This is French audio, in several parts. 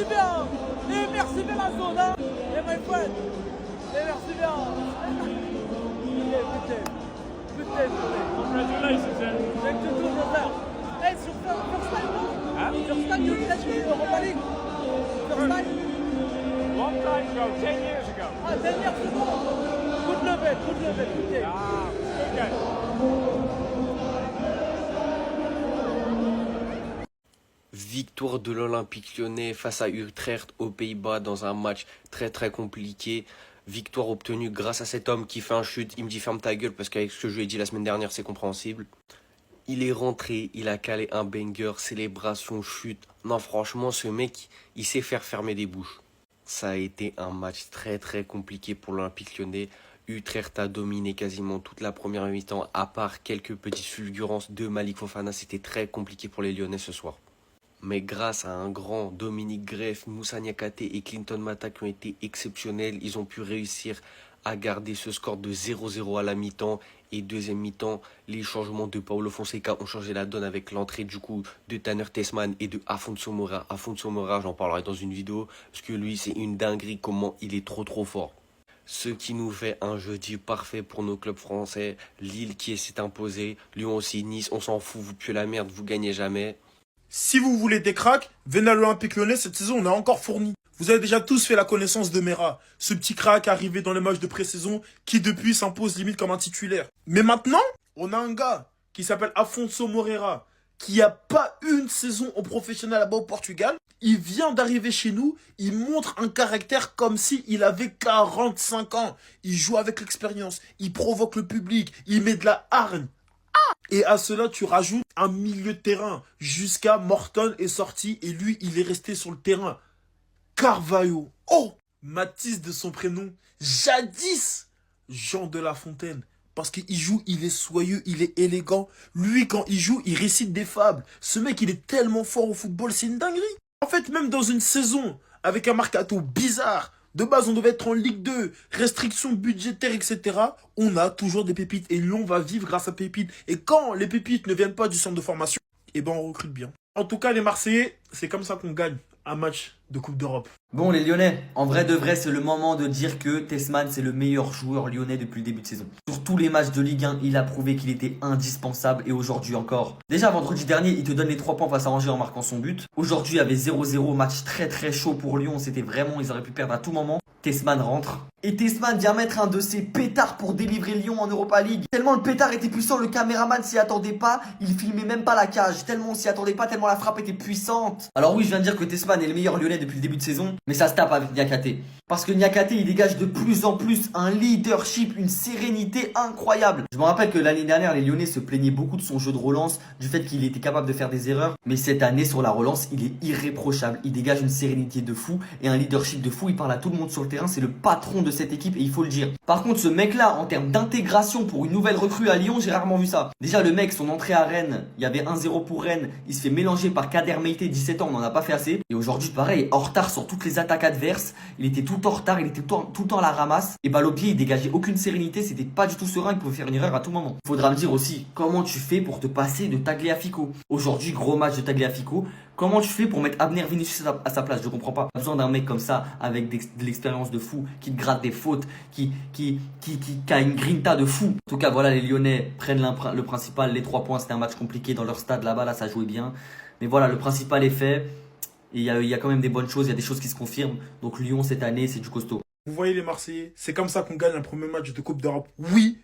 bien. Et merci bien la zone, hein. Et my friend. Et merci bien. Putain. Congratulations, then. Thank you to brother. Hey, sur first time, non? Huh? First time you catch me Europa League. First time. Long time ago, 10 years ago. Ah, 10 years ago. Good level, good game. Ah, good game. Victoire de l'Olympique Lyonnais face à Utrecht aux Pays-Bas dans un match très compliqué. Victoire obtenue grâce à cet homme qui fait un chute. Il me dit ferme ta gueule parce qu'avec ce que je lui ai dit la semaine dernière c'est compréhensible. Il est rentré, il a calé un banger, célébration, chute. Non franchement ce mec il sait faire fermer des bouches. Ça a été un match très compliqué pour l'Olympique Lyonnais. Utrecht a dominé quasiment toute la première mi-temps à part quelques petites fulgurances de Malik Fofana. C'était très compliqué pour les Lyonnais ce soir. Mais grâce à un grand Dominique Greff, Moussa Niakhaté et Clinton Mata qui ont été exceptionnels, ils ont pu réussir à garder ce score de 0-0 à la mi-temps. Et deuxième mi-temps, les changements de Paulo Fonseca ont changé la donne avec l'entrée du coup de Tanner Tessman et de Afonso Mora. Afonso Mora, j'en parlerai dans une vidéo, parce que lui c'est une dinguerie comment il est trop fort. Ce qui nous fait un jeudi parfait pour nos clubs français. Lille qui s'est imposé, Lyon aussi, Nice, on s'en fout, vous puez la merde, vous gagnez jamais. Si vous voulez des cracks, venez à l'Olympique Lyonnais, cette saison on a encore fourni. Vous avez déjà tous fait la connaissance de Mera, ce petit crack arrivé dans les matchs de pré-saison qui depuis s'impose limite comme un titulaire. Mais maintenant, on a un gars qui s'appelle Afonso Moreira, qui a pas une saison au professionnel là-bas au Portugal. Il vient d'arriver chez nous, il montre un caractère comme s'il avait 45 ans. Il joue avec l'expérience, il provoque le public, il met de la hargne. Et à cela, tu rajoutes un milieu de terrain. Jusqu'à Morton est sorti et lui, il est resté sur le terrain. Carvalho. Oh, Mathis de son prénom. Jadis, Jean de La Fontaine. Parce qu'il joue, il est soyeux, il est élégant. Lui, quand il joue, il récite des fables. Ce mec, il est tellement fort au football, c'est une dinguerie. En fait, même dans une saison avec un mercato bizarre, de base, on devait être en Ligue 2, restrictions budgétaires, etc. On a toujours des pépites et Lyon va vivre grâce à pépites. Et quand les pépites ne viennent pas du centre de formation, eh ben on recrute bien. En tout cas, les Marseillais, c'est comme ça qu'on gagne un match de Coupe d'Europe. Bon les Lyonnais, en vrai de vrai c'est le moment de dire que Tessman c'est le meilleur joueur lyonnais depuis le début de saison. Sur tous les matchs de Ligue 1, il a prouvé qu'il était indispensable et aujourd'hui encore. Déjà vendredi dernier, il te donne les 3 points face à Angers en marquant son but. Aujourd'hui il y avait 0-0, match très chaud pour Lyon, c'était vraiment, ils auraient pu perdre à tout moment. Tessman rentre. Et Tessman vient mettre un de ses pétards pour délivrer Lyon en Europa League. Tellement le pétard était puissant, le caméraman s'y attendait pas. Il filmait même pas la cage. Tellement on s'y attendait pas, tellement la frappe était puissante. Alors oui, je viens de dire que Tessman est le meilleur lyonnais depuis le début de saison. Mais ça se tape avec Niakhaté. Parce que Niakhaté, il dégage de plus en plus un leadership, une sérénité incroyable. Je me rappelle que l'année dernière, les Lyonnais se plaignaient beaucoup de son jeu de relance, du fait qu'il était capable de faire des erreurs. Mais cette année, sur la relance, il est irréprochable. Il dégage une sérénité de fou et un leadership de fou. Il parle à tout le monde sur le terrain. C'est le patron de cette équipe et il faut le dire. Par contre, ce mec-là, en termes d'intégration pour une nouvelle recrue à Lyon, j'ai rarement vu ça. Déjà, le mec, son entrée à Rennes, il y avait 1-0 pour Rennes. Il se fait mélanger par Kader Meïté, 17 ans, on n'en a pas fait assez. Et aujourd'hui, pareil, en retard sur toutes les attaques adverses. Il était tout le temps en retard, il était tout le temps à la ramasse. Et Balopier, il dégageait aucune sérénité, c'était pas du tout serein, il pouvait faire une erreur à tout moment. Il faudra me dire aussi, comment tu fais pour te passer de Tagliafico? Aujourd'hui, gros match de Tagliafico. Comment tu fais pour mettre Abner Vinicius à sa place? Je comprends pas. T'as besoin d'un mec comme ça, avec de l'expérience de fou, qui te gratte des fautes, qui a une grinta de fou. En tout cas, voilà, les Lyonnais prennent le principal. Les 3 points, c'était un match compliqué dans leur stade là-bas, là, ça jouait bien. Mais voilà, le principal est fait. Et il y a quand même des bonnes choses, il y a des choses qui se confirment. Donc Lyon, cette année, c'est du costaud. Vous voyez les Marseillais, c'est comme ça qu'on gagne un premier match de Coupe d'Europe. Oui,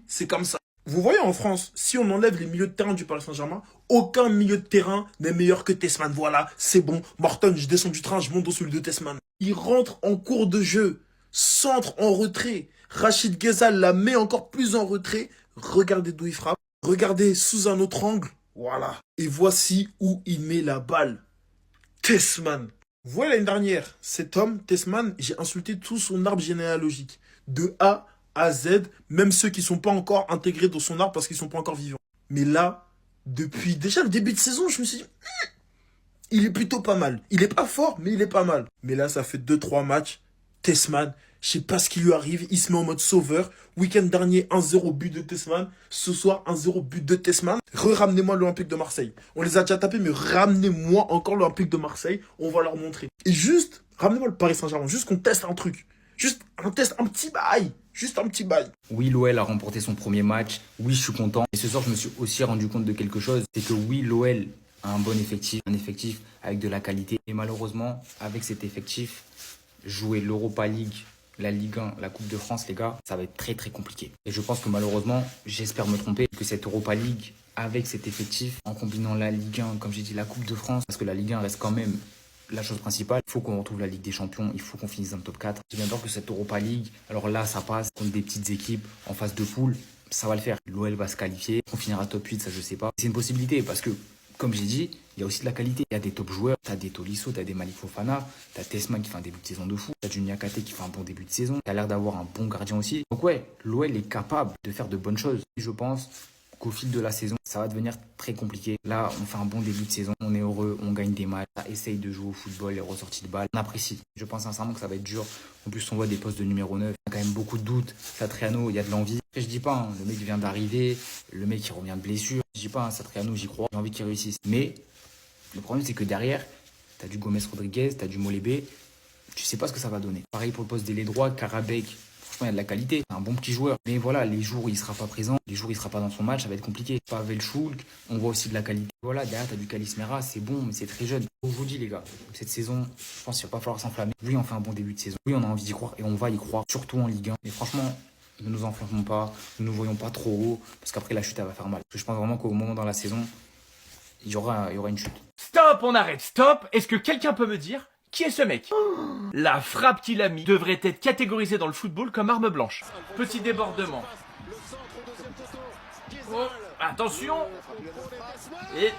c'est comme ça. Vous voyez en France, si on enlève les milieux de terrain du Paris Saint-Germain, aucun milieu de terrain n'est meilleur que Tessman. Voilà, c'est bon. Morton, je descends du train, je monte dans celui de Tessman. Il rentre en cours de jeu, centre en retrait. Rachid Ghezal la met encore plus en retrait. Regardez d'où il frappe. Regardez sous un autre angle. Voilà. Et voici où il met la balle. Tessman. Vous voyez l'année dernière, cet homme, Tessman, j'ai insulté tout son arbre généalogique. De A à Z, même ceux qui ne sont pas encore intégrés dans son arbre parce qu'ils ne sont pas encore vivants. Mais là, depuis déjà le début de saison, je me suis dit, il est plutôt pas mal. Il est pas fort, mais il est pas mal. Mais là, ça fait 2-3 matchs, Tessman, je sais pas ce qui lui arrive, il se met en mode sauveur. Week-end dernier, 1-0 but de Tessman. Ce soir, 1-0 but de Tessman. Ramenez-moi l'Olympique de Marseille. On les a déjà tapés, mais ramenez-moi encore l'Olympique de Marseille. On va leur montrer. Et juste, ramenez-moi le Paris Saint-Germain. Juste qu'on teste un truc. Juste un test, un petit bail. Juste un petit bail. Oui, l'OL a remporté son premier match. Oui, je suis content. Et ce soir, je me suis aussi rendu compte de quelque chose. C'est que oui, l'OL a un bon effectif. Un effectif avec de la qualité. Et malheureusement, avec cet effectif, jouer l'Europa League, la Ligue 1, la Coupe de France, les gars, ça va être très très compliqué. Et je pense que malheureusement, j'espère me tromper, que cette Europa League, avec cet effectif, en combinant la Ligue 1, comme j'ai dit, la Coupe de France, parce que la Ligue 1 reste quand même la chose principale, il faut qu'on retrouve la Ligue des Champions, il faut qu'on finisse dans le top 4. J'ai bien peur que cette Europa League, alors là, ça passe contre des petites équipes en phase de poule, ça va le faire. L'OL va se qualifier, on finira top 8, ça je sais pas. C'est une possibilité parce que, comme j'ai dit, il y a aussi de la qualité. Il y a des top joueurs, t'as des Tolisso, t'as des Malik Fofana, t'as Tessman qui fait un début de saison de fou, t'as du Niakate qui fait un bon début de saison, t'as l'air d'avoir un bon gardien aussi. Donc ouais, l'OL est capable de faire de bonnes choses. Et je pense qu'au fil de la saison, ça va devenir très compliqué. Là, on fait un bon début de saison, on est heureux, on gagne des matchs, ça essaye de jouer au football, les ressorties de balles, on apprécie. Je pense sincèrement que ça va être dur. En plus, on voit des postes de numéro 9, il y a quand même beaucoup de doutes. Satriano, il y a de l'envie. Après, je dis pas, hein, le mec vient d'arriver, le mec il revient de blessure. Je dis pas, hein, Satriano, j'y crois, j'ai envie qu'il réussisse. Mais le problème, c'est que derrière, tu as du Gomez Rodriguez, tu as du Molébé. Tu sais pas ce que ça va donner. Pareil pour le poste d'ailier droit, Karabek. Franchement, il y a de la qualité. C'est un bon petit joueur. Mais voilà, les jours où il sera pas présent, les jours où il sera pas dans son match, ça va être compliqué. Pavel Schulk, on voit aussi de la qualité. Voilà, derrière, tu as du Kalismera. C'est bon, mais c'est très jeune. Je vous dis, les gars, cette saison, je pense qu'il va pas falloir s'enflammer. Oui, on fait un bon début de saison. Oui, on a envie d'y croire et on va y croire, surtout en Ligue 1. Mais franchement, ne nous enflammons pas, ne nous voyons pas trop haut, parce qu'après, la chute, elle va faire mal. Parce que je pense vraiment qu'au moment dans la saison, il y aura une chute. Stop, on arrête, stop. Est-ce que quelqu'un peut me dire qui est ce mec? La frappe qu'il a mis devrait être catégorisée dans le football comme arme blanche. Petit débordement. Oh, attention. Et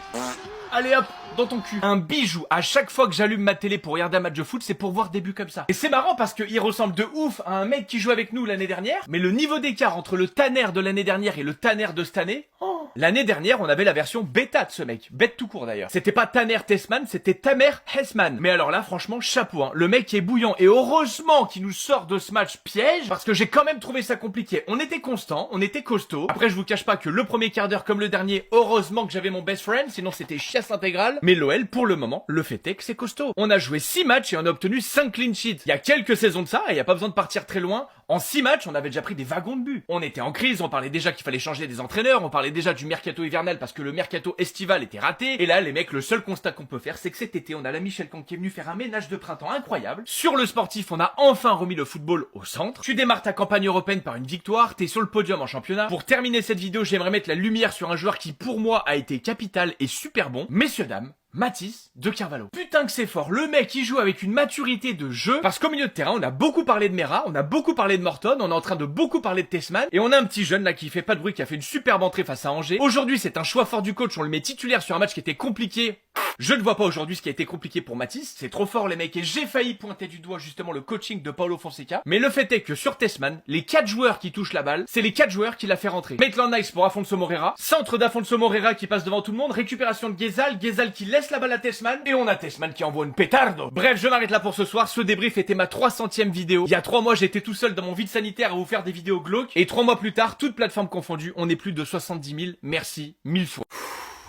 allez hop, dans ton cul. Un bijou. À chaque fois que j'allume ma télé pour regarder un match de foot, c'est pour voir des buts comme ça. Et c'est marrant parce qu'il ressemble de ouf à un mec qui joue avec nous l'année dernière. Mais le niveau d'écart entre le Tanner de l'année dernière et le Tanner de cette année... L'année dernière, on avait la version bêta de ce mec. Bête tout court d'ailleurs. C'était pas Tanner Tessman, c'était Tamer Hessman. Mais alors là, franchement, chapeau, hein. Le mec est bouillant. Et heureusement qu'il nous sort de ce match piège, parce que j'ai quand même trouvé ça compliqué. On était constant, on était costaud. Après, je vous cache pas que le premier quart d'heure comme le dernier, heureusement que j'avais mon best friend, sinon c'était chiasse intégrale. Mais l'OL, pour le moment, le fait est que c'est costaud. On a joué 6 matchs et on a obtenu 5 clean sheets. Il y a quelques saisons de ça, et il y a pas besoin de partir très loin. En 6 matchs, on avait déjà pris des wagons de buts. On était en crise, on parlait déjà qu'il fallait changer des entraîneurs, on parlait déjà du mercato hivernal parce que le mercato estival était raté. Et là, les mecs, le seul constat qu'on peut faire, c'est que cet été, on a la Michel Camp qui est venu faire un ménage de printemps incroyable. Sur le sportif, on a enfin remis le football au centre. Tu démarres ta campagne européenne par une victoire, t'es sur le podium en championnat. Pour terminer cette vidéo, j'aimerais mettre la lumière sur un joueur qui, pour moi, a été capital et super bon. Messieurs, dames, Mathys de Carvalho. Putain que c'est fort, le mec il joue avec une maturité de jeu, parce qu'au milieu de terrain on a beaucoup parlé de Mera, on a beaucoup parlé de Morton, on est en train de beaucoup parler de Tessman, et on a un petit jeune là qui fait pas de bruit, qui a fait une superbe entrée face à Angers. Aujourd'hui c'est un choix fort du coach, on le met titulaire sur un match qui était compliqué. Je ne vois pas aujourd'hui ce qui a été compliqué pour Mathys, c'est trop fort les mecs, et j'ai failli pointer du doigt justement le coaching de Paulo Fonseca, mais le fait est que sur Tessman, les 4 joueurs qui touchent la balle, c'est les 4 joueurs qui l'a fait rentrer. Maitland Nice pour Afonso Moreira, centre d'Afonso Moreira qui passe devant tout le monde, récupération de Ghezal, Ghezal qui laisse la balle à Tessman, et on a Tessman qui envoie une pétardo. Bref, je m'arrête là pour ce soir. Ce débrief était ma 300e vidéo. Il y a 3 mois, j'étais tout seul dans mon vide sanitaire à vous faire des vidéos glauques. Et 3 mois plus tard, toutes plateformes confondues, on est plus de 70 000. Merci 1000 fois.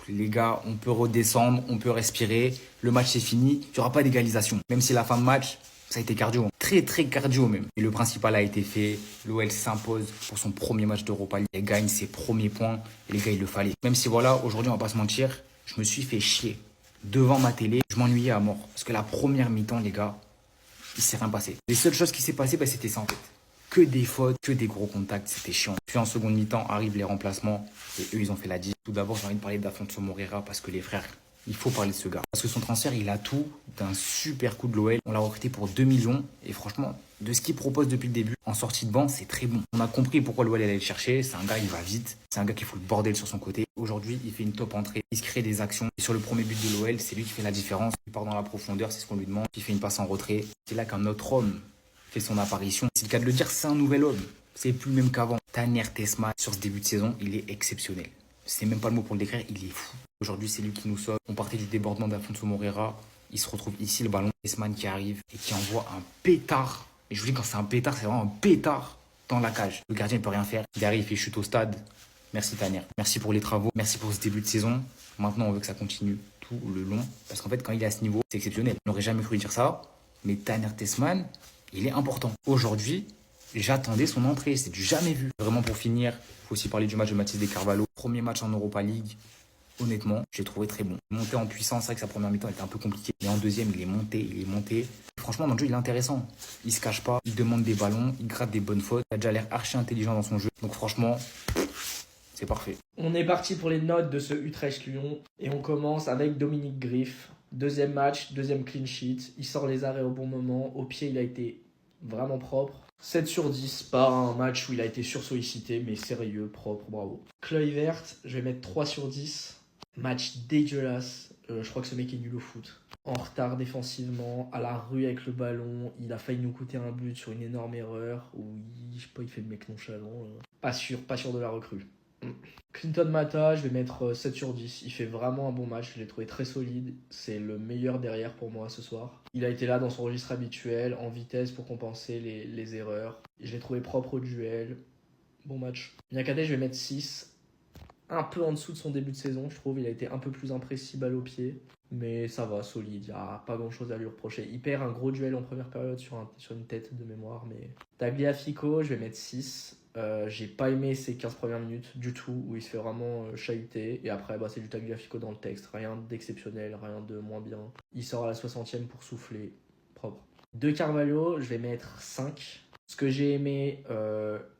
Les gars, on peut redescendre, on peut respirer. Le match est fini, il n'y aura pas d'égalisation. Même si la fin de match, ça a été cardio. Très très cardio même. Et le principal a été fait. L'OL s'impose pour son premier match d'Europa League. Il gagne ses premiers points. Et les gars, il le fallait. Même si voilà, aujourd'hui, on va pas se mentir, je me suis fait chier. Devant ma télé, je m'ennuyais à mort. Parce que la première mi-temps, les gars, il s'est rien passé. Les seules choses qui s'est passées, c'était ça en fait. Que des fautes, que des gros contacts, c'était chiant. Puis en seconde mi-temps, arrivent les remplacements. Et eux, ils ont fait la 10. Tout d'abord, j'ai envie de parler d'Afonso Moreira parce que les frères, il faut parler de ce gars. Parce que son transfert, il a tout d'un super coup de l'OL. On l'a recruté pour 2 millions. Et franchement, de ce qu'il propose depuis le début, en sortie de banc, c'est très bon. On a compris pourquoi l'OL allait le chercher. C'est un gars, il va vite. C'est un gars qui fout le bordel sur son côté. Aujourd'hui, il fait une top entrée. Il se crée des actions. Et sur le premier but de l'OL, c'est lui qui fait la différence. Il part dans la profondeur, c'est ce qu'on lui demande. Il fait une passe en retrait. C'est là qu'un autre homme fait son apparition. C'est le cas de le dire, c'est un nouvel homme. C'est plus le même qu'avant. Taner Tessman, sur ce début de saison, il est exceptionnel. C'est même pas le mot pour le décrire, il est fou. Aujourd'hui, c'est lui qui nous sauve. On partait du débordement d'Afonso Moreira. Il se retrouve ici, le ballon. Tessman qui arrive et qui envoie un pétard. Et je vous dis, quand c'est un pétard, c'est vraiment un pétard dans la cage. Le gardien ne peut rien faire. Il arrive, il chute au stade. Merci Tanner. Merci pour les travaux. Merci pour ce début de saison. Maintenant, on veut que ça continue tout le long. Parce qu'en fait, quand il est à ce niveau, c'est exceptionnel. On n'aurait jamais cru dire ça. Mais Tanner Tessman, il est important. Aujourd'hui, j'attendais son entrée. C'est du jamais vu. Vraiment, pour finir, il faut aussi parler du match de Mathis De Carvalho. Premier match en Europa League. Honnêtement, j'ai trouvé très bon. Monté en puissance, c'est vrai que sa première mi-temps était un peu compliquée. Mais en deuxième, il est monté. Et franchement, dans le jeu, il est intéressant. Il se cache pas, il demande des ballons, il gratte des bonnes fautes. Il a déjà l'air archi intelligent dans son jeu. Donc franchement, c'est parfait. On est parti pour les notes de ce Utrecht-Lyon. Et on commence avec Dominique Griff. Deuxième match, deuxième clean sheet. Il sort les arrêts au bon moment. Au pied, il a été vraiment propre. 7 sur 10, pas un match où il a été sursollicité, mais sérieux, propre, bravo. Kluivert, je vais mettre 3 sur 10. Match dégueulasse. Je crois que ce mec est nul au foot. En retard défensivement, à la rue avec le ballon. Il a failli nous coûter un but sur une énorme erreur. Où je sais pas, il fait le mec nonchalant. Pas sûr de la recrue. Clinton Mata, je vais mettre 7 sur 10. Il fait vraiment un bon match. Je l'ai trouvé très solide. C'est le meilleur derrière pour moi ce soir. Il a été là dans son registre habituel, en vitesse pour compenser les erreurs. Je l'ai trouvé propre au duel. Bon match. Niakate, je vais mettre 6. Un peu en dessous de son début de saison, je trouve. Il a été un peu plus imprécis balle au pied. Mais ça va, solide. Il n'y a pas grand chose à lui reprocher. Il perd un gros duel en première période sur une tête de mémoire. Mais Tagliafico, je vais mettre 6. J'ai pas aimé ses 15 premières minutes du tout, où il se fait vraiment chahuter. Et après, c'est du Tagliafico dans le texte. Rien d'exceptionnel, rien de moins bien. Il sort à la 60e pour souffler. Propre. De Carvalho, je vais mettre 5. Ce que j'ai aimé,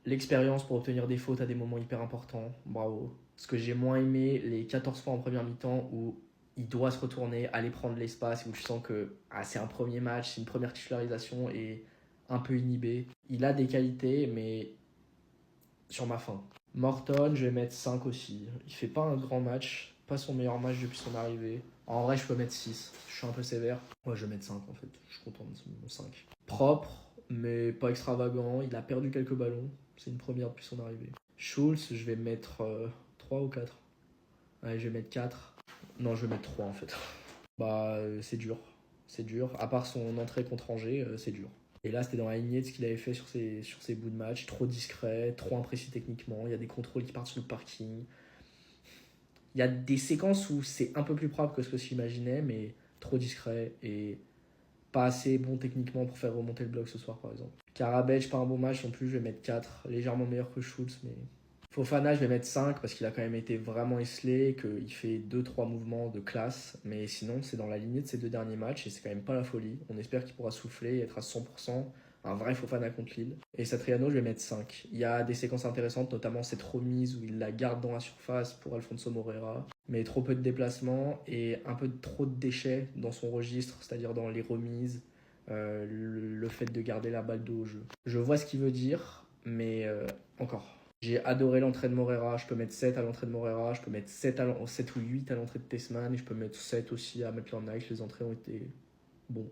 l'expérience pour obtenir des fautes à des moments hyper importants. Bravo. Ce que j'ai moins aimé, les 14 fois en première mi-temps où il doit se retourner, aller prendre l'espace, où tu sens que c'est un premier match, c'est une première titularisation et un peu inhibé. Il a des qualités, mais sur ma fin. Morton, je vais mettre 5 aussi. Il fait pas un grand match, pas son meilleur match depuis son arrivée. En vrai, je peux mettre 6. Je suis un peu sévère. Ouais, je vais mettre 5 en fait. Je suis content de mon 5. Propre, mais pas extravagant. Il a perdu quelques ballons. C'est une première depuis son arrivée. Schulz, je vais mettre 3 ou 4. Ouais, je vais mettre 4. Non, je vais mettre 3 en fait. C'est dur. C'est dur. À part son entrée contre Angers, c'est dur. Et là, c'était dans la lignée de ce qu'il avait fait sur ses bouts de match. Trop discret, trop imprécis techniquement. Il y a des contrôles qui partent sur le parking. Il y a des séquences où c'est un peu plus propre que ce que j'imaginais, mais trop discret et pas assez bon techniquement pour faire remonter le bloc ce soir, par exemple. Karabech, pas un bon match non plus, je vais mettre 4. Légèrement meilleur que Schulz, mais... Fofana, je vais mettre 5 parce qu'il a quand même été vraiment esselé, qu'il fait 2-3 mouvements de classe. Mais sinon, c'est dans la lignée de ses 2 derniers matchs et c'est quand même pas la folie. On espère qu'il pourra souffler et être à 100%. Un vrai Fofana contre Lille. Et Satriano, je vais mettre 5. Il y a des séquences intéressantes, notamment cette remise où il la garde dans la surface pour Alfonso Moreira. Mais trop peu de déplacements et un peu trop de déchets dans son registre, c'est-à-dire dans les remises, le fait de garder la balle dos au jeu. Je vois ce qu'il veut dire, mais encore. J'ai adoré l'entrée de Moreira, je peux mettre 7 à l'entrée de Moreira, je peux mettre 7 ou 8 à l'entrée de Tessman et je peux mettre 7 aussi à Maitland-Niles. Les entrées ont été bons.